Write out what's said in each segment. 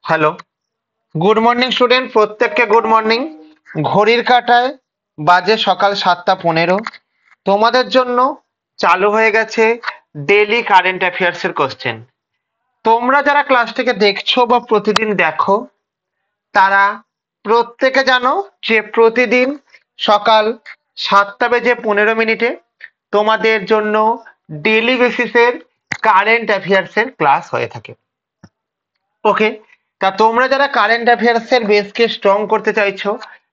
Hello, good morning student, প্রত্যেককে good morning. ঘড়ির কাঁটায় বাজে সকাল 7:15। তোমাদের জন্য চালু হয়ে গেছে ডেইলি কারেন্ট অ্যাফেয়ার্স এর কোশ্চেন। তোমরা যারা ক্লাসটাকে দেখছো বা প্রতিদিন দেখো, তারা প্রত্যেকে জানো যে প্রতিদিন সকাল 7:15 তোমাদের জন্য ডেইলি বেসিসের কারেন্ট অ্যাফেয়ার্স এর ক্লাস হয়ে থাকে। ওকে, তা তোমরা যারা কারেন্ট অ্যাফেয়ার্স এর বেসকে স্ট্রং করতে চাইছো,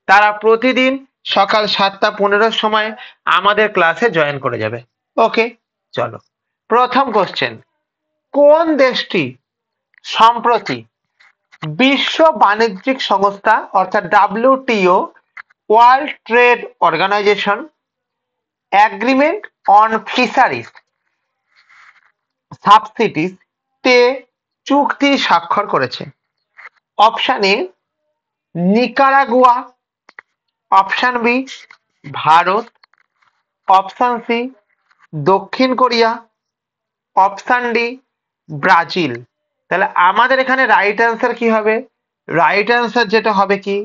তারা প্রতিদিন সকাল 7:15 সময় আমাদের ক্লাসে জয়েন করে যাবে। ওকে, চলো প্রথম কোশ্চেন। কোন দেশটি সম্প্রতি বিশ্ব বাণিজ্যিক সংস্থা অর্থাৎ WTO world trade organization agreement on fisheries subsidies তে চুক্তি স্বাক্ষর করেছে? Option A Nicaragua, option B Bharat, option C দক্ষিণ কোরিয়া, অপশন ডি ব্রাজিল। তাহলে আমাদের এখানে রাইট অ্যান্সার কি হবে? রাইট অ্যান্সার যেটা হবে কি,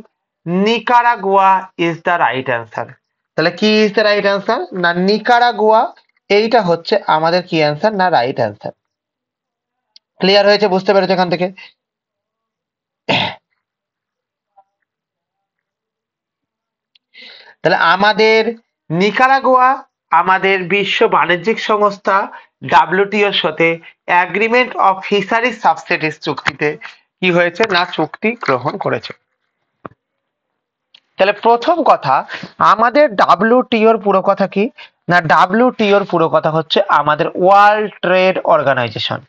Nicaragua is the right answer. তাহলে কি ইজ দ্য রাইট অ্যান্সার? না নিকারাগুয়া, এইটা হচ্ছে আমাদের কি অ্যান্সার? না রাইট অ্যান্সার। ক্লিয়ার হয়েছে? বুঝতে পেরেছো এখান থেকে? তাহলে আমাদের নিকারাগুয়া আমাদের বিশ্ব বাণিজ্যিক সংস্থা WTOর সাথে এগ্রিমেন্ট অফ ফিশারিজ সাবসিডিজ চুক্তিতে কি হয়েছে? না চুক্তি গ্রহণ করেছে। তাহলে প্রথম কথা, আমাদের WTOর পুরো কথা কি? না WTOর পুরো কথা হচ্ছে আমাদের ওয়ার্ল্ড ট্রেড অর্গানাইজেশন।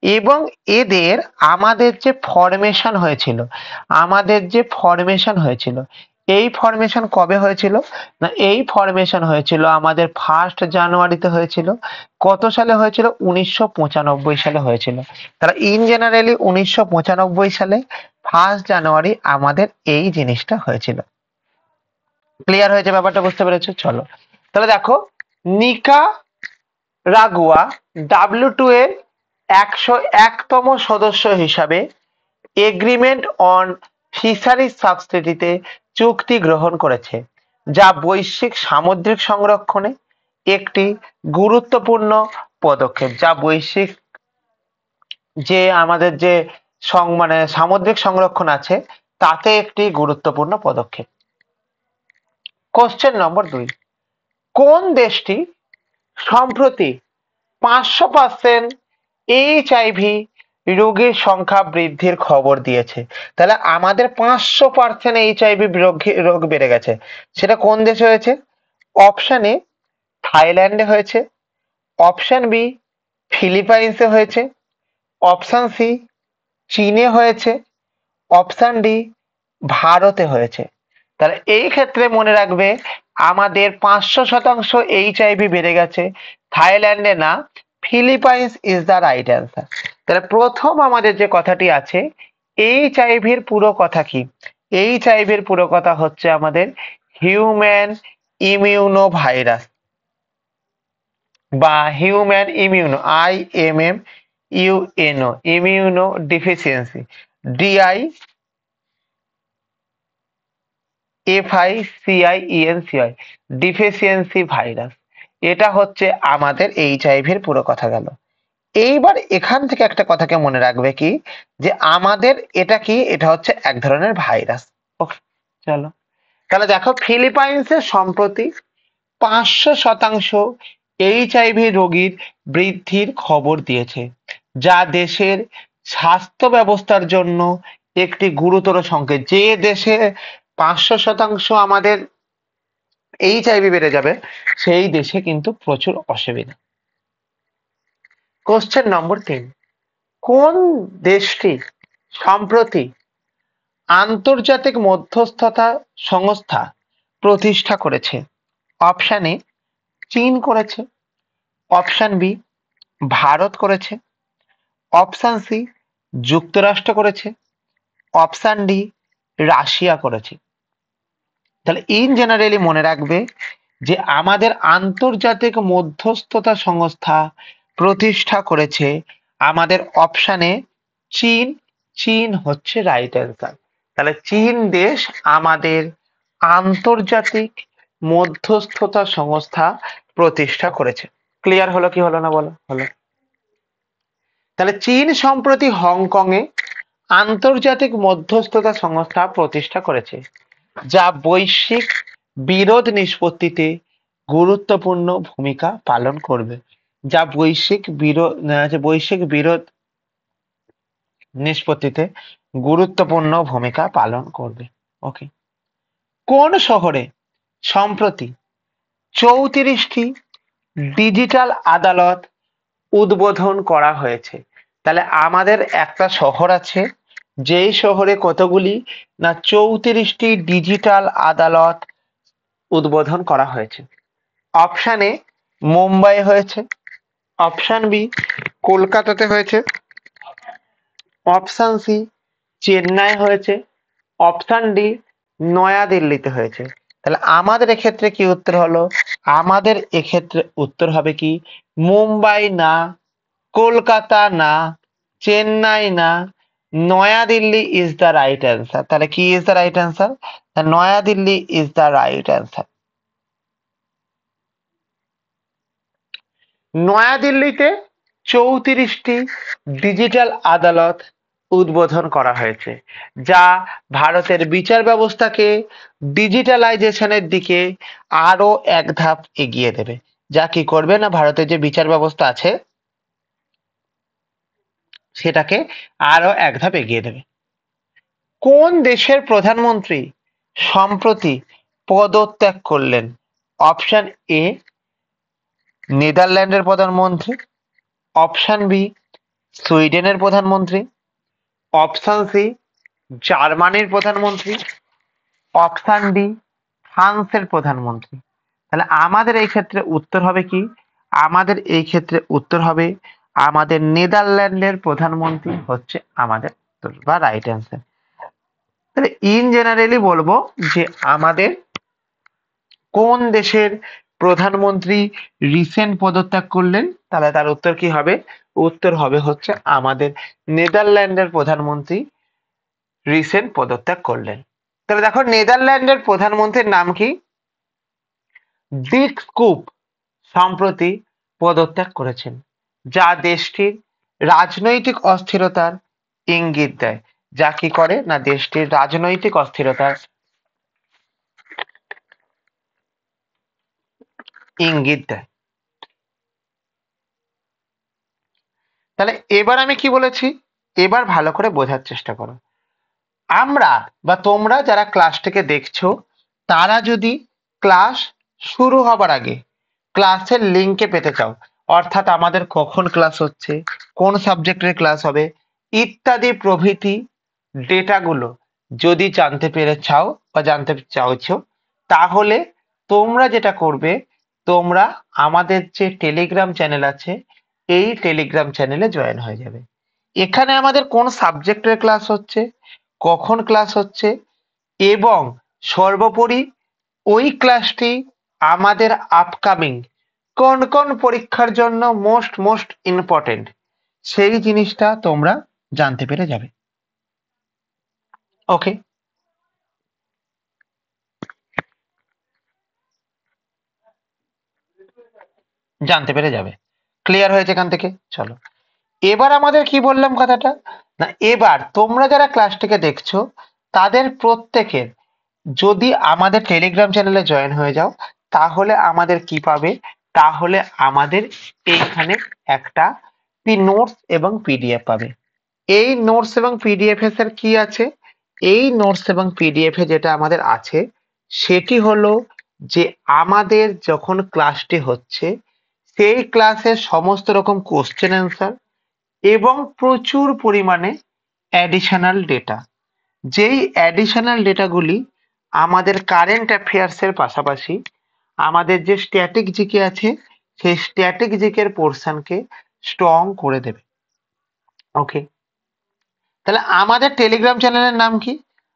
এবং এদের আমাদের যে ফরমেশন হয়েছিল, এই ফরমেশন কবে হয়েছিল? না এই ফরমেশন হয়েছিল আমাদের 1 জানুয়ারিতে হয়েছিল। কত সালে হয়েছিল? 1995 সালে হয়েছিল। তাহলে ইন জেনারেলি 1995 সালে 1 জানুয়ারি আমাদের এই জিনিসটা হয়েছিল। ক্লিয়ার হয়েছে ব্যাপারটা? বুঝতে পেরেছো? চলো তাহলে দেখো, নিকারাগুয়া WTO এর 101তম সদস্য হিসাবে এগ্রিমেন্ট অন ফিশারিজ সাবসিডিতে চুক্তি গ্রহণ করেছে, যা বৈশ্বিক সামুদ্রিক সংরক্ষণে একটি গুরুত্বপূর্ণ পদক্ষেপ। যা বৈশ্বিক যে আমাদের যে মানে সামুদ্রিক সংরক্ষণ আছে, তাতে একটি গুরুত্বপূর্ণ পদক্ষেপ। কোশ্চেন নম্বর 2, কোন দেশটি সম্প্রতি 500% HIV রোগীর সংখ্যা বৃদ্ধির খবর দিয়েছে? তাহলে আমাদের 500% HIV রোগ বেড়ে গেছে, সেটা কোন দেশে হয়েছে? অপশন এ থাইল্যান্ডে হয়েছে, অপশন বি ফিলিপাইন্সে হয়েছে, অপশন সি চীনে হয়েছে, অপশন ডি ভারতে হয়েছে। তাহলে এই ক্ষেত্রে মনে রাখবে, আমাদের 500% HIV বেড়ে গেছে থাইল্যান্ডে না, Philippines is the right answer. তাহলে প্রথম আমাদের যে কথাটি আছে, এইচআইভির পুরো কথা কি? এইচআইভির পুরো কথা হচ্ছে আমাদের হিউম্যান ইমিউনো ভাইরাস বা human immuno deficiency, DIFICIENCI deficiency virus. এটা হচ্ছে আমাদের এইচআইভির পুরো কথা গেল। এইবার এখান থেকে একটা কথাকে মনে রাখবে কি, যে আমাদের এটা কি, এটা হচ্ছে এক ধরনের ভাইরাস। ওকে, চলো তাহলে দেখো, ফিলিপাইন্সে সম্প্রতি 500% এইচআইভি রোগীর বৃদ্ধির খবর দিয়েছে, যা দেশের স্বাস্থ্য ব্যবস্থার জন্য একটি গুরুতর সংকেত। যে দেশে 500% আমাদের এইচআইভি বেড়ে যাবে, সেই দেশে কিন্তু প্রচুর অসুবিধা। কোশ্চেন নম্বর 3, কোন দেশটি সম্প্রতি আন্তর্জাতিক মধ্যস্থতা সংস্থা প্রতিষ্ঠা করেছে? অপশন এ চীন করেছে, অপশন বি ভারত করেছে, অপশন সি যুক্তরাষ্ট্র করেছে, অপশন ডি রাশিয়া করেছে। তাহলে ইন জেনারেলি মনে রাখবে যে আমাদের আন্তর্জাতিক মধ্যস্থতা সংস্থা প্রতিষ্ঠা করেছে আমাদের অপশনে চীন চীন হচ্ছে রাইট অ্যান্সার। তাহলে চীন দেশ আমাদের আন্তর্জাতিক মধ্যস্থতা সংস্থা প্রতিষ্ঠা করেছে। ক্লিয়ার হলো কি হলো না বলো? হলো। তাহলে চীন সম্প্রতি হংকং এ আন্তর্জাতিক মধ্যস্থতা সংস্থা প্রতিষ্ঠা করেছে, যা বৈশ্বিক বিরোধ নিষ্পত্তিতে গুরুত্বপূর্ণ ভূমিকা পালন করবে। যা বৈশ্বিক বিরোধ নিষ্পত্তিতে গুরুত্বপূর্ণ ভূমিকা পালন করবে। ওকে। কোন শহরে সম্প্রতি 34টি ডিজিটাল আদালত উদ্বোধন করা হয়েছে? তাহলে আমাদের একটা শহর আছে, যেই শহরে কতগুলি না 34টি ডিজিটাল আদালত উদ্বোধন করা হয়েছে। অপশন এ মুম্বাই হয়েছে, অপশন বি কলকাতাতে হয়েছে, অপশন সি চেন্নাই হয়েছে, অপশন ডি নয়াদিল্লিতে হয়েছে। তাহলে আমাদের এক্ষেত্রে কি উত্তর হলো? আমাদের এক্ষেত্রে উত্তর হবে কি মুম্বাই না, কলকাতা না, চেন্নাই না, New Delhi is the right answer. তাহলে কি is the right answer? New Delhi is the right answer. নয়াদিল্লিতে 34টি ডিজিটাল আদালত উদ্বোধন করা হয়েছে, যা ভারতের বিচার ব্যবস্থাকে ডিজিটালাইজেশনের দিকে আরো এক ধাপ এগিয়ে দেবে। যা কি করবে না ভারতের যে বিচার ব্যবস্থা আছে সেটাকে আরো এক ধাপ এগিয়ে দেবে। কোন দেশের প্রধানমন্ত্রী সম্প্রতি পদত্যাগ করলেন? অপশন এ নেদারল্যান্ডের প্রধানমন্ত্রী, অপশন বি সুইডেনের প্রধানমন্ত্রী, অপশন সি জার্মানির প্রধানমন্ত্রী, অপশন ডি ফ্রান্সের প্রধানমন্ত্রী। তাহলে আমাদের এই ক্ষেত্রে উত্তর হবে কি? আমাদের এই ক্ষেত্রে উত্তর হবে আমাদের নেদারল্যান্ডের প্রধানমন্ত্রী হচ্ছে আমাদের উত্তর বা রাইট অ্যান্সার। তাহলে ইন জেনারেলি বলবো যে আমাদের কোন দেশের প্রধানমন্ত্রী রিসেন্ট পদত্যাগ করলেন? তাহলে তার উত্তর কি হবে? উত্তর হবে হচ্ছে আমাদের নেদারল্যান্ডের প্রধানমন্ত্রী রিসেন্ট পদত্যাগ করলেন। তাহলে দেখো নেদারল্যান্ডের প্রধানমন্ত্রীর নাম কি? ডিক স্কুপ সম্প্রতি পদত্যাগ করেছেন, যা দেশটির রাজনৈতিক অস্থিরতার ইঙ্গিত দেয়। যা কি করে না দেশটির রাজনৈতিক অস্থিরতার ইঙ্গিত দেয়। তাহলে এবার আমি কি বলেছি এবার ভালো করে বোঝার চেষ্টা করো। আমরা বা তোমরা যারা ক্লাসটাকে দেখছো তারা যদি ক্লাস শুরু হবার আগে ক্লাসের লিঙ্কে পেতে চাও, অর্থাৎ আমাদের কখন ক্লাস হচ্ছে, কোন সাবজেক্টের ক্লাস হবে ইত্যাদি প্রভৃতি ডেটাগুলো যদি জানতে পেরে চাও বা জানতে চাইছো, তাহলে তোমরা যেটা করবে তোমরা আমাদের যে টেলিগ্রাম চ্যানেল আছে এই টেলিগ্রাম চ্যানেলে জয়েন হয়ে যাবে। এখানে আমাদের কোন সাবজেক্টের ক্লাস হচ্ছে, কখন ক্লাস হচ্ছে এবং সর্বোপরি ওই ক্লাসটি আমাদের আপকামিং কোন কোন পরীক্ষার জন্য মোস্ট ইম্পর্টেন্ট সেই জিনিসটা তোমরা জানতে পেরে যাবে। ওকে, জানতে পেরে যাবে। ক্লিয়ার হয়েছে এখান থেকে? চলো এবার আমাদের কি বললাম কথাটা না, এবার তোমরা যারা ক্লাসটিকে দেখছো তাদের প্রত্যেকের যদি আমাদের টেলিগ্রাম চ্যানেলে জয়েন হয়ে যাও তাহলে আমাদের কি পাবে, তাহলে আমাদের এইখানে একটা নোটস এবং পিডিএফ পাবে। এই নোটস এবং পিডিএফ এর কি আছে? এই নোটস এবং পিডিএফ এ যেটা আমাদের আছে সেটি হলো যে আমাদের যখন ক্লাসটি হচ্ছে সেই ক্লাসের সমস্ত রকম কোশ্চেন অ্যান্সার এবং প্রচুর পরিমাণে অ্যাডিশনাল ডেটা, যেই অ্যাডিশনাল ডেটাগুলি আমাদের কারেন্ট অ্যাফেয়ার্স এর পাশাপাশি আমাদের যে স্ট্যাটিক জিকে আছে সেই স্ট্যাটিক জিকের পোর্শনকে স্ট্রং করে দেবে। ওকে, তাহলে আমাদের টেলিগ্রাম চ্যানেলের নাম কি?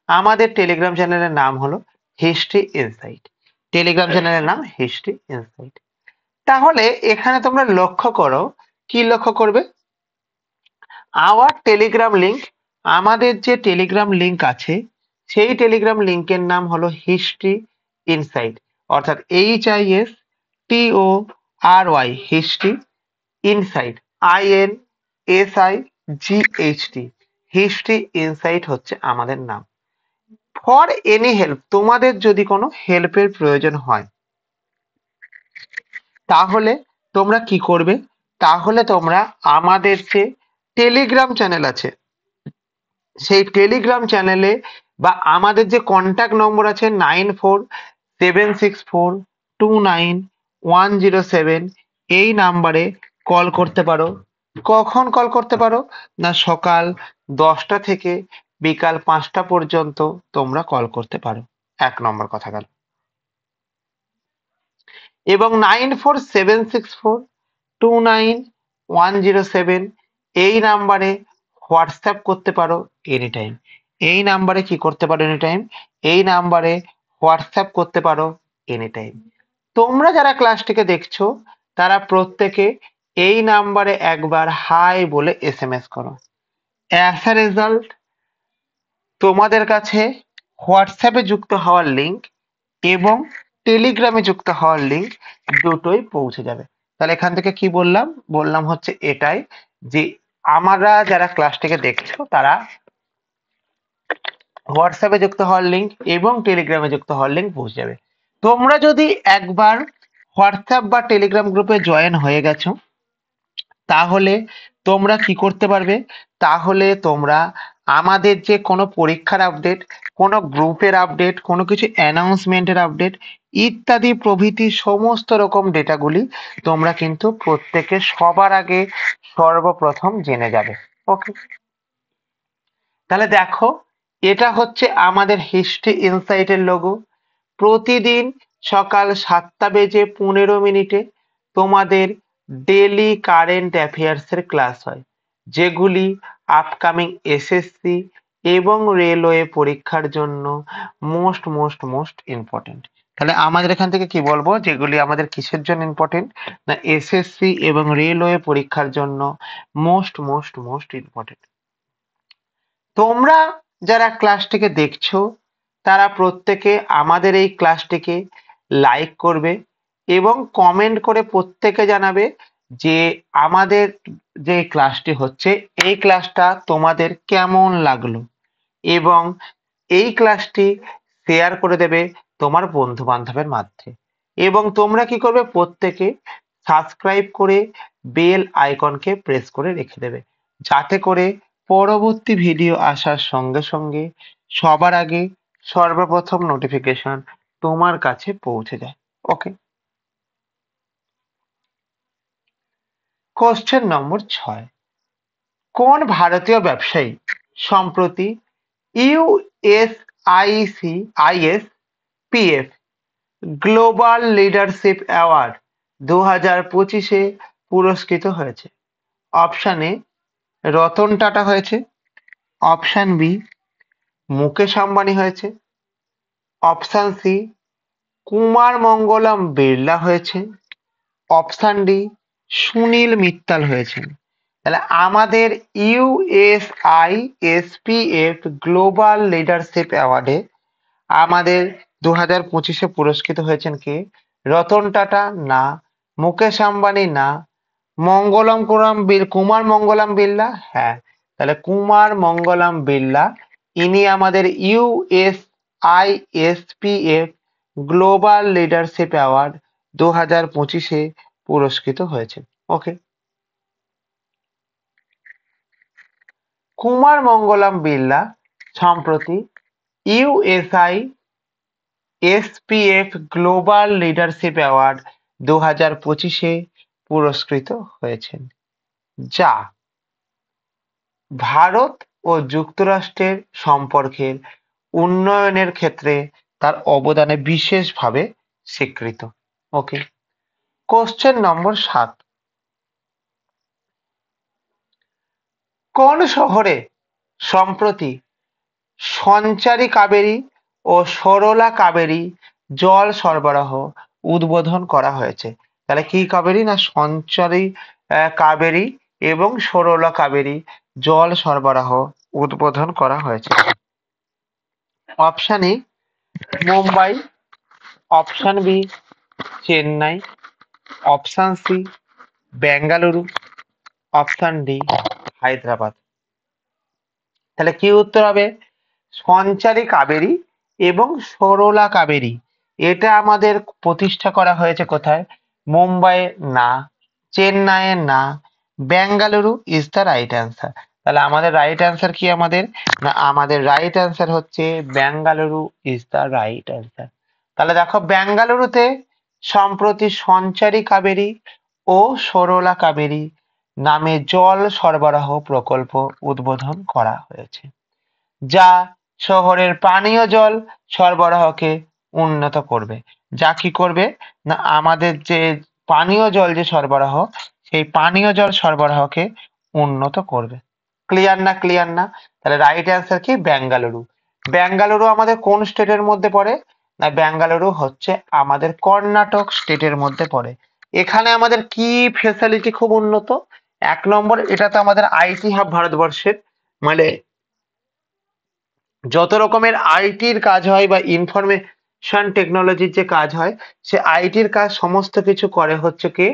আমাদের টেলিগ্রাম চ্যানেলের নাম হলো হিস্ট্রি ইনসাইট। টেলিগ্রাম চ্যানেলের নাম হিস্ট্রি ইনসাইট। তাহলে এখানে তোমরা লক্ষ্য করো, কি লক্ষ্য করবে? আওয়ার টেলিগ্রাম লিঙ্ক আমাদের যে টেলিগ্রাম লিংক আছে সেই টেলিগ্রাম লিংকের নাম হলো হিস্ট্রি ইনসাইট, অর্থাৎ HISTORY history insight INSIGHT history insight হচ্ছে আমাদের নাম। ফর এনি হেল্প, তোমাদের যদি কোনো হেল্পের প্রয়োজন হয় তাহলে তোমরা কি করবে, তাহলে তোমরা আমাদের যে টেলিগ্রাম চ্যানেল আছে সেই টেলিগ্রাম চ্যানেলে বা আমাদের যে কন্ট্যাক্ট নম্বর আছে 9476429107 এই নাম্বারে কল করতে পারো। কখন কল করতে পারো না, সকাল 10টা থেকে বিকাল 5টা পর্যন্ত তোমরা কল করতে পারো, 1 নম্বর কথা গেল। এবং 9476429107 এই নাম্বারে হোয়াটসঅ্যাপ করতে পারো এনি টাইম। এই নাম্বারে কি করতে পারো এনি টাইম, এই নাম্বারে হোয়াটসঅ্যাপ করতে পারো এনি টাইম। তোমরা যারা ক্লাসটিকে দেখছো তারা প্রত্যেকে এই নাম্বারে একবার হাই বলে SMS করো। অ্যাজ আ রেজাল্ট তোমাদের কাছে হোয়াটসঅ্যাপে যুক্ত হওয়ার লিঙ্ক এবং টেলিগ্রামে যুক্ত হওয়ার লিঙ্ক দুটোই পৌঁছে যাবে। তাহলে এখান থেকে কি বললাম, বললাম হচ্ছে এটাই যে আমরা যারা ক্লাসটিকে দেখছো তারা হোয়াটসঅ্যাপে যুক্ত হওয়ার লিঙ্ক এবং টেলিগ্রামে যুক্ত হওয়ার লিঙ্ক পৌঁছে যাবে। তোমরা যদি একবার হোয়াটসঅ্যাপ বা টেলিগ্রাম গ্রুপে জয়েন হয়ে গেছো তাহলে তোমরা কি করতে পারবে, তাহলে তোমরা আমাদের যে কোনো পরীক্ষার আপডেট, কোনো গ্রুপের আপডেট, কোনো কিছু অ্যানাউন্সমেন্টের আপডেট ইত্যাদি প্রভৃতি সমস্ত রকম ডেটাগুলি তোমরা কিন্তু প্রত্যেকে সবার আগে সর্বপ্রথম জেনে যাবে। ওকে, তাহলে দেখো এটা হচ্ছে আমাদের হিস্ট্রি ইনসাইটের লোগো। প্রতিদিন সকাল 7টা বেজে 15 মিনিটে তোমাদের ডেলি কারেন্ট অ্যাফেয়ার্স এর ক্লাস হয়, যেগুলি আপকামিং SSC এবং রেলওয়ে পরীক্ষার জন্য মোস্ট মোস্ট মোস্ট ইম্পর্টেন্ট। তাহলে আমাদের এখান থেকে কি বলবো, যেগুলি আমাদের কিসের জন্য ইম্পর্টেন্ট না, SSC এবং রেলওয়ে পরীক্ষার জন্য মোস্ট মোস্ট মোস্ট ইম্পর্টেন্ট। তোমরা যারা ক্লাসটিকে দেখছো তারা প্রত্যেকে আমাদের এই ক্লাসটিকে লাইক করবে এবং কমেন্ট করে প্রত্যেকে জানাবে যে আমাদের যে ক্লাসটি হচ্ছে এই ক্লাসটা তোমাদের কেমন লাগলো, এবং এই ক্লাসটি শেয়ার করে দেবে তোমার বন্ধু বান্ধবের মাঝে। এবং তোমরা কি করবে, প্রত্যেকে সাবস্ক্রাইব করে বেল আইকনকে প্রেস করে রেখে দেবে, যাতে করে পরবর্তী ভিডিও আসার সঙ্গে সঙ্গে সবার আগে সর্বপ্রথম নোটিফিকেশন তোমার কাছে পৌঁছে যায়। ওকে, কোশ্চেন নম্বর 6, কোন ভারতীয় ব্যবসায়ী সম্প্রতি ISPF গ্লোবাল লিডারশিপ অ্যাওয়ার্ড 2025-এ পুরস্কৃত হয়েছে? অপশন এ রতন টাটা হয়েছে, অপশন বি মুকেশ আম্বানি হয়েছে, অপশন সি কুমার মঙ্গলম বিড়লা হয়েছে, অপশন ডি সুনীল মিত্তাল হয়েছেন। তাহলে আমাদের ISPF গ্লোবাল লিডারশিপ অ্যাওয়ার্ডে আমাদের 2025-এ পুরস্কৃত হয়েছেন কে? রতন টাটা না, মুকেশ আম্বানি না, কুমার মঙ্গলম বিড়লা, হ্যাঁ তাহলে কুমার মঙ্গলম বিড়লা ইনি আমাদের ISPF গ্লোবাল লিডারশিপ অ্যাওয়ার্ড 2025-এ পুরস্কৃত হয়েছেন। ওকে, কুমার মঙ্গলম বিড়লা সম্প্রতি ISPF গ্লোবাল লিডারশিপ অ্যাওয়ার্ড 2025-এ পুরস্কৃত হয়েছেন, যা ভারত ও যুক্তরাষ্ট্রের সম্পর্কের উন্নয়নের ক্ষেত্রে তার অবদানে বিশেষভাবে স্বীকৃত। ওকে, কোশ্চেন নম্বর 7, কোন শহরে সম্প্রতি সঞ্চারী কাবেরী ও সরলা কাবেরী জল সরবরাহ উদ্বোধন করা হয়েছে? তাহলে কি কাবেরী না, সঞ্চারী কাবেরী এবং সরলা কাবেরী জল সরবরাহ উদ্বোধন করা হয়েছে। Option A Mumbai, option B Chennai, option C Bengaluru, option D Hyderabad. তাহলে কি উত্তর হবে? সঞ্চারী কাবেরী এবং সরলা কাবেরী, এটা আমাদের প্রতিষ্ঠা করা হয়েছে কোথায়? মুম্বাইয়ে না, চেন্নাইয়ে না, Bengaluru is the right answer. তাহলে আমাদের রাইট অ্যান্সার কি? আমাদের রাইট অ্যান্সার হচ্ছে Bengaluru is the right answer. তাহলে দেখো, বেঙ্গালুরুতে সম্প্রতি সঞ্চারী কাবেরী ও সরলা কাবেরী নামে জল সরবরাহ প্রকল্প উদ্বোধন করা হয়েছে, যা শহরের পানীয় জল সরবরাহকে উন্নত করবে। যা কি করবে? না আমাদের যে পানীয় জল যে সরবরাহ, সেই পানীয় জল সরবরাহকে উন্নত করবে। ক্লিয়ার না? ক্লিয়ার না? তাহলে রাইট অ্যান্সার কি? বেঙ্গালুরু। বেঙ্গালুরু আমাদের কোন স্টেটের মধ্যে পড়ে? না বেঙ্গালুরু হচ্ছে আমাদের কর্ণাটক স্টেটের মধ্যে পড়ে। এখানে আমাদের কি ফেসিলিটি খুব উন্নত? এক নম্বর, এটা তো আমাদের আইটি হাব ভারতবর্ষের, মানে যত রকমের আইটির কাজ হয় বা ইনফরমেশন টেকনোলজির যে কাজ হয়, সে আইটির কাজ সমস্ত কিছু করে হচ্ছে কে?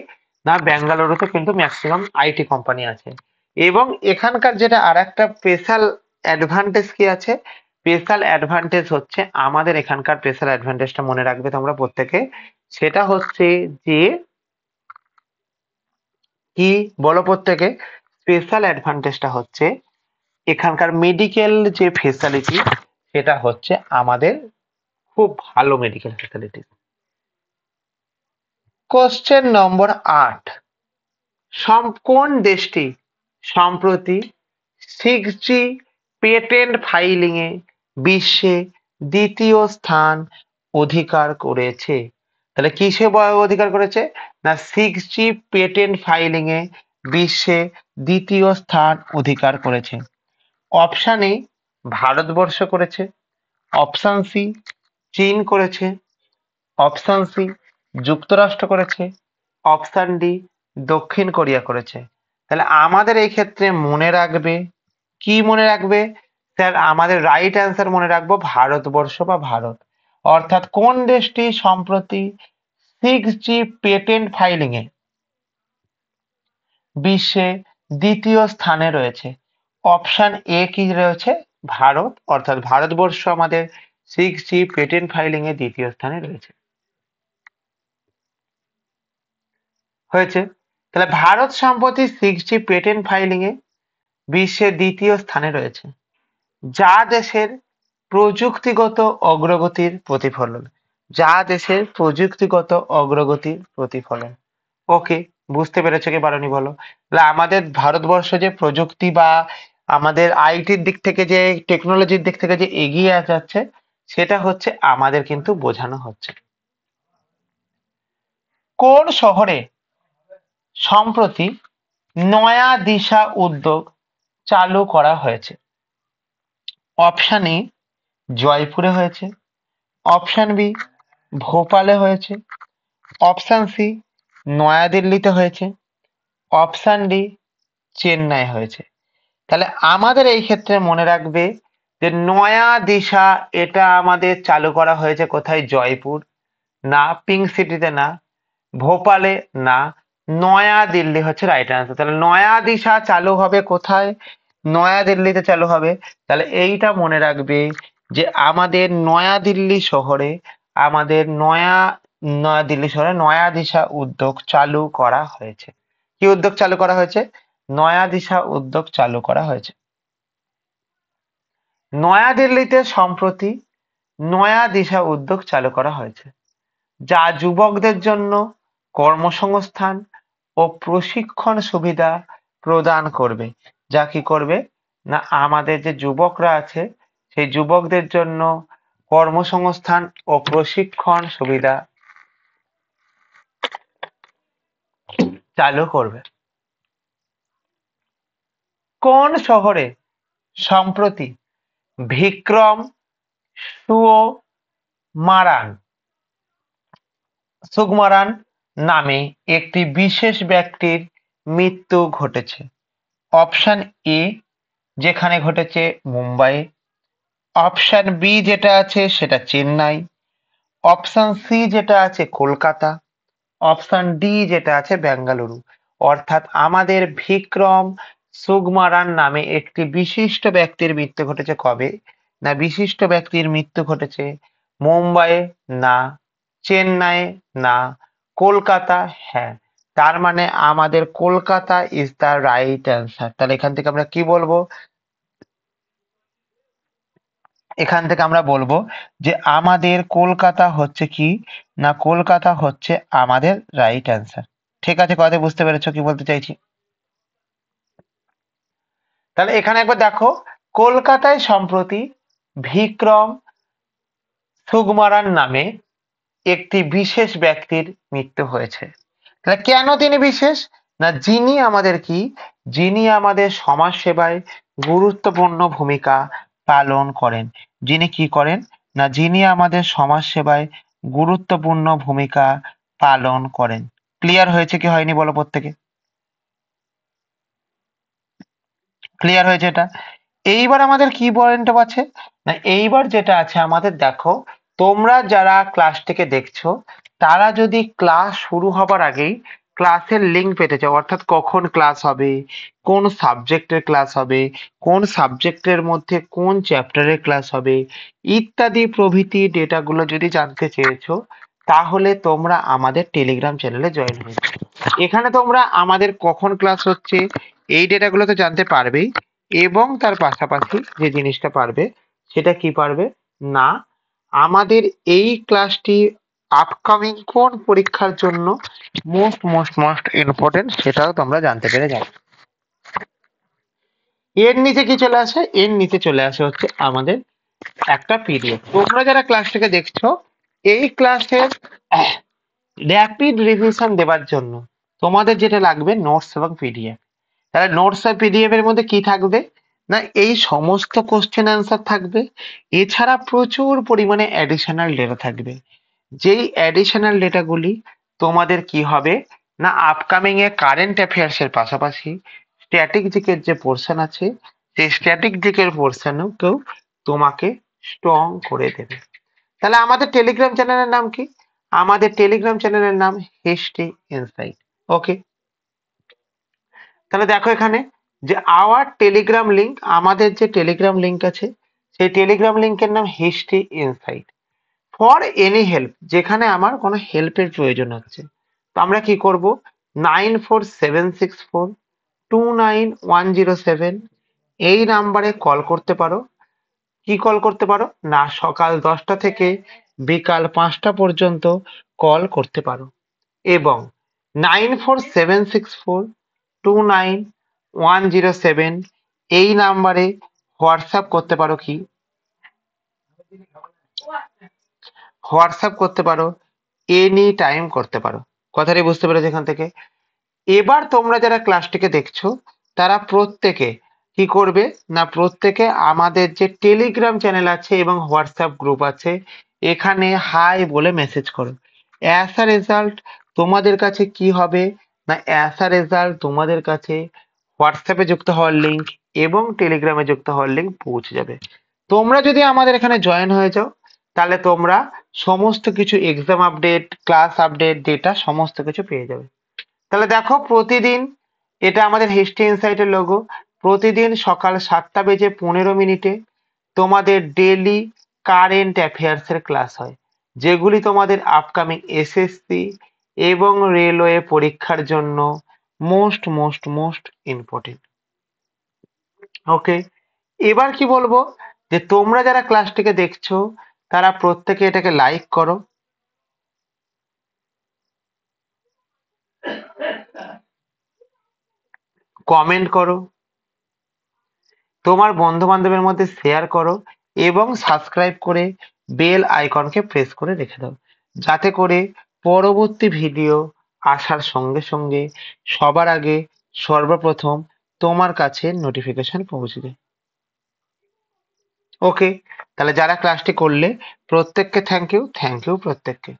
না বেঙ্গালুরুতে কিন্তু ম্যাক্সিমাম আইটি কোম্পানি আছে। এবং এখানকার যেটা আর একটা স্পেশাল অ্যাডভান্টেজ কি আছে? স্পেশাল অ্যাডভান্টেজ হচ্ছে, আমাদের এখানকার স্পেশাল অ্যাডভান্টেজটা মনে রাখবে তোমরা প্রত্যেকে, সেটা হচ্ছে যে কি বলো প্রত্যেকে? স্পেশাল অ্যাডভান্টেজটা হচ্ছে এখানকার মেডিকেল যে ফেসিলিটি, সেটা হচ্ছে আমাদের খুব ভালো মেডিকেল ফ্যাসিলিটি। কোশ্চেন নম্বর 8, কোন দেশটি সম্প্রতি 6G পেটেন্ট ফাইলিং এ বিশ্বে দ্বিতীয় স্থান অধিকার করেছে? তাহলে কিসে অধিকার করেছে? না 6G পেটেন্ট ফাইলিং এ বিশ্বে দ্বিতীয় স্থান অধিকার করেছে। অপশন এ ভারতবর্ষ করেছে, অপশন সি চীন করেছে, অপশন সি যুক্তরাষ্ট্র করেছে, অপশন ডি দক্ষিণ কোরিয়া করেছে। তাহলে আমাদের এই ক্ষেত্রে মনে রাখবে, কি মনে রাখবে? স্যার আমাদের রাইট অ্যান্সার মনে রাখবো ভারতবর্ষ বা ভারত। অর্থাৎ কোন দেশটি সম্প্রতি 6G পেটেন্ট ফাইলিং এ বিশ্বে দ্বিতীয় স্থানে রয়েছে? অপশন এ কি রয়েছে? ভারত, অর্থাৎ ভারতবর্ষ আমাদের 6G পেটেন্ট ফাইলিং এ দ্বিতীয় স্থানে রয়েছে। হয়েছে। তাহলে ভারত সম্প্রতি 6G পেটেন্ট ফাইলিং এ বিশ্বের দ্বিতীয় স্থানে রয়েছে, যা দেশের প্রযুক্তিগত অগ্রগতির প্রতিফলন। যা দেশের প্রযুক্তিগত অগ্রগতির প্রতিফলন। ওকে, বুঝতে পেরেছো কি পারোনি বলো? তাহলে আমাদের ভারতবর্ষ যে প্রযুক্তি বা আমাদের আইটির দিক থেকে, যে টেকনোলজির দিক থেকে যে এগিয়ে যাচ্ছে, সেটা হচ্ছে আমাদের কিন্তু বোঝানো হচ্ছে। কোন শহরে সম্প্রতি নয়া দিশা উদ্যোগ চালু করা হয়েছে? অপশন এ জয়পুরে হয়েছে, অপশন বি ভোপালে হয়েছে, অপশন সি নয়াদিল্লিতে হয়েছে, অপশন ডি চেন্নাই হয়েছে। তাহলে আমাদের এই ক্ষেত্রে মনে রাখবে যে নয়া দিশা, এটা আমাদের চালু করা হয়েছে কোথায়? জয়পুর না, পিঙ্ক সিটিতে না, ভোপালে না, নয়া দিল্লি হচ্ছে রাইট অ্যান্সার। তাহলে নয়া দিশা চালু হবে কোথায়? নয়া দিল্লিতে চালু হবে। তাহলে এইটা মনে রাখবে যে আমাদের নয়া দিল্লি শহরে, নয়া দিশা উদ্যোগ চালু করা হয়েছে। কি উদ্যোগ চালু করা হয়েছে? নয়া দিশা উদ্যোগ চালু করা হয়েছে। নয়াদিল্লিতে সম্প্রতি নয়া দিশা উদ্যোগ চালু করা হয়েছে, যা যুবকদের জন্য কর্মসংস্থান ও প্রশিক্ষণ সুবিধা প্রদান করবে। যা কি করবে? না আমাদের যে যুবকরা আছে, সেই যুবকদের জন্য কর্মসংস্থান ও প্রশিক্ষণ সুবিধা চালু করবে। কোন শহরে সম্প্রতি বিক্রম সুকুমারান সুকুমারান নামে একটি বিশেষ ব্যক্তির মৃত্যু ঘটেছে? অপশন এ যেখানে ঘটেছে মুম্বাই। অপশন বি যেটা আছে সেটা চেন্নাই। অপশন সি যেটা আছে কলকাতা। অপশন ডি যেটা আছে বেঙ্গালুরু। অর্থাৎ আমাদের বিক্রম সুকুমারান নামে একটি বিশিষ্ট ব্যক্তির মৃত্যু ঘটেছে কবে? না বিশিষ্ট ব্যক্তির মৃত্যু ঘটেছে মুম্বাইয়ে না, চেন্নাইয়ে না, কলকাতা হ্যাঁ। তার মানে আমাদের Kolkata is the right answer. তাহলে এখান থেকে আমরা কি বলবো? এখান থেকে আমরা বলবো যে আমাদের কলকাতা হচ্ছে কি? না কলকাতা হচ্ছে আমাদের রাইট অ্যান্সার। ঠিক আছে, কথা বুঝতে পেরেছো কি বলতে চাইছি? তাহলে এখানে একবার দেখো, কলকাতায় সম্প্রতি বিক্রম সুকুমারান নামে একটি বিশেষ ব্যক্তির মৃত্যু হয়েছে। তাহলে কেন তিনি বিশেষ? না যিনি আমাদের সমাজ সেবায় গুরুত্বপূর্ণ ভূমিকা পালন করেন। যিনি কি করেন? না যিনি আমাদের সমাজ সেবায় গুরুত্বপূর্ণ ভূমিকা পালন করেন। ক্লিয়ার হয়েছে কি হয়নি বলো প্রত্যেকে? ক্লিয়ার হয়েছে এটা? এইবার আমাদের কি পয়েন্ট আছে? না এইবার যেটা আছে আমাদের দেখো, তোমরা যারা ক্লাসটিকে দেখছো তারা যদি ক্লাস শুরু হবার আগেই ক্লাসের লিঙ্ক পেতে চাও, অর্থাৎ কখন ক্লাস হবে, কোন সাবজেক্টের ক্লাস হবে, কোন সাবজেক্টের মধ্যে কোন চ্যাপ্টারের ক্লাস হবে ইত্যাদি প্রভৃতি ডেটাগুলো যদি জানতে চেয়েছো, তাহলে তোমরা আমাদের টেলিগ্রাম চ্যানেলে জয়েন হয়ে যাও। এখানে তোমরা আমাদের কখন ক্লাস হচ্ছে এই ডেটাগুলো তো জানতে পারবেই, এবং তার পাশাপাশি যে জিনিসটা পারবে সেটা কি পারবে? না আমাদের এই ক্লাসটি আপকামিং কোন পরীক্ষার জন্য মোস্ট মোস্ট মোস্ট ইম্পর্টেন্ট সেটাও তোমরা জানতে পেরে যাবে। এর নিচে কি চলে আসে? এর নিচে চলে আসে হচ্ছে আমাদের একটা পিডিএফ। তোমরা যারা ক্লাসটাকে দেখছো এই ক্লাসের র্যাপিড রিভিশন দেওয়ার জন্য তোমাদের যেটা লাগবে নোটস এবং পিডিএফ। তাহলে নোটস আর পিডিএফ এর মধ্যে কি থাকবে? না এই সমস্ত কোশ্চেন অ্যান্সার থাকবে, এছাড়া প্রচুর পরিমাণে অ্যাডিশনাল ডেটা থাকবে। যেই অ্যাডিশনাল ডেটাগুলি তোমাদের কি হবে? না আপকামিং এ কারেন্ট অ্যাফেয়ার্স এর পাশাপাশি স্ট্যাটিক জিকের যে পোর্শন আছে সেই স্ট্যাটিক জিকের পোর্শনকেও তোমাকে স্ট্রং করে দেবে। তাহলে আমাদের টেলিগ্রাম চ্যানেলের নাম কি? আমাদের টেলিগ্রাম চ্যানেলের নাম হিস্ট্রি ইনসাইট। ওকে, তাহলে দেখো এখানে যে আওয়ার টেলিগ্রাম লিংক, আমাদের যে টেলিগ্রাম লিংক আছে সেই টেলিগ্রাম লিংকের নাম history insight. For any help, যেখানে আমার কোনো হেল্পের প্রয়োজন হচ্ছে তো আমরা কি করব? 9476429107 এই নাম্বারে কল করতে পারো। কি কল করতে পারো? না সকাল 10টা থেকে বিকাল 5টা পর্যন্ত কল করতে পারো, এবং 9476429107 এই নাম্বারে হোয়াটসঅ্যাপ করতে পারো। কি হোয়াটসঅ্যাপ করতে পারো, এনি টাইম করতে পারো। কথাটি বুঝতে পেরেছো এখান থেকে? এবার তোমরা যারা ক্লাসটিকে দেখছো তারা প্রত্যেকে কি করবে? না প্রত্যেকে আমাদের যে টেলিগ্রাম চ্যানেল আছে এবং হোয়াটসঅ্যাপ গ্রুপ আছে এখানে হাই বলে মেসেজ করো। অ্যাজ আ রেজাল্ট তোমাদের কাছে কি হবে? না অ্যাজ আ রেজাল্ট তোমাদের কাছে হোয়াটসঅ্যাপে যুক্ত হওয়ার লিঙ্ক এবং টেলিগ্রামে যুক্ত হওয়ার লিঙ্ক পৌঁছে যাবে। তোমরা যদি আমাদের এখানে জয়েন হয়ে যাও তাহলে তোমরা সমস্ত কিছু exam update, class update, data সমস্ত কিছু পেয়ে যাবে। তাহলে দেখো প্রতিদিন, এটা আমাদের হিস্ট্রি ইনসাইটের লোগো, প্রতিদিন সকাল 7টা বেজে 15 মিনিটে তোমাদের ডেলি কারেন্ট অ্যাফেয়ার্স এর ক্লাস হয়, যেগুলি তোমাদের আপকামিং এসএসসি এবং রেলওয়ে পরীক্ষার জন্য মোস্ট মোস্ট মোস্ট ইম্পর্টেন্ট। ওকে, এবার কি বলবো যে তোমরা যারা ক্লাসটিকে দেখছো তারা প্রত্যেকে এটাকে লাইক করো, কমেন্ট করো, তোমার বন্ধু বান্ধবের মধ্যে শেয়ার করো এবং সাবস্ক্রাইব করে বেল আইকনকে প্রেস করে রেখে দাও, যাতে করে পরবর্তী ভিডিও আসার সঙ্গে সঙ্গে সবার আগে সর্বপ্রথম তোমার কাছে নোটিফিকেশন পৌঁছে যায়। ওকে, তাহলে যারা ক্লাসটি করলে প্রত্যেককে থ্যাংক ইউ প্রত্যেককে।